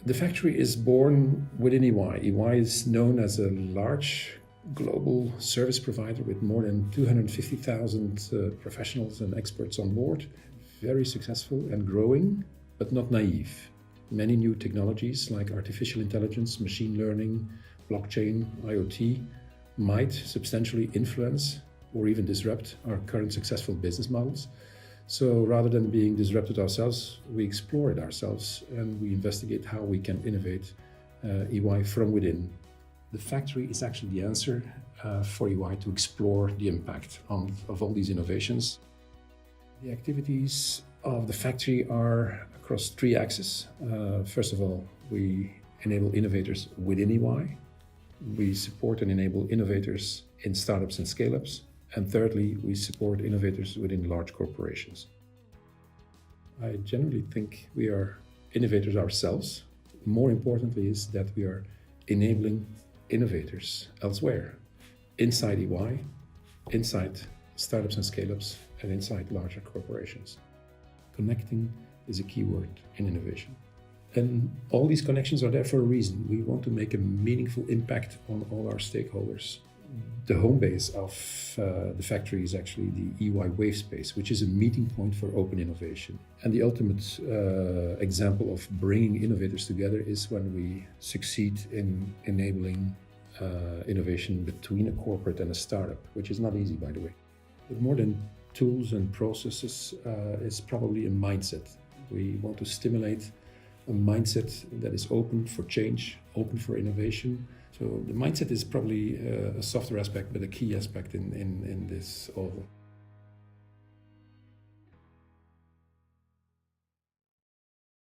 The factory is born within EY. EY is known as a large global service provider with more than 250,000 professionals and experts on board. Very successful and growing, but not naive. Many new technologies like artificial intelligence, machine learning, blockchain, IoT might substantially influence or even disrupt our current successful business models. So rather than being disrupted ourselves, we explore it ourselves and we investigate how we can innovate EY from within. The factory is actually the answer for EY to explore the impact of all these innovations. The activities of the factory are across three axes. First of all, we enable innovators within EY. We support and enable innovators in startups and scale-ups. And thirdly, we support innovators within large corporations. I generally think we are innovators ourselves. More importantly is that we are enabling innovators elsewhere, inside EY, inside startups and scale-ups, and inside larger corporations. Connecting is a key word in innovation. And all these connections are there for a reason. We want to make a meaningful impact on all our stakeholders. The home base of the factory is actually the EY Wave Space, which is a meeting point for open innovation. And the ultimate example of bringing innovators together is when we succeed in enabling innovation between a corporate and a startup, which is not easy, by the way. But more than tools and processes is probably a mindset. We want to stimulate a mindset that is open for change, open for innovation. So the mindset is probably a softer aspect, but a key aspect in this all.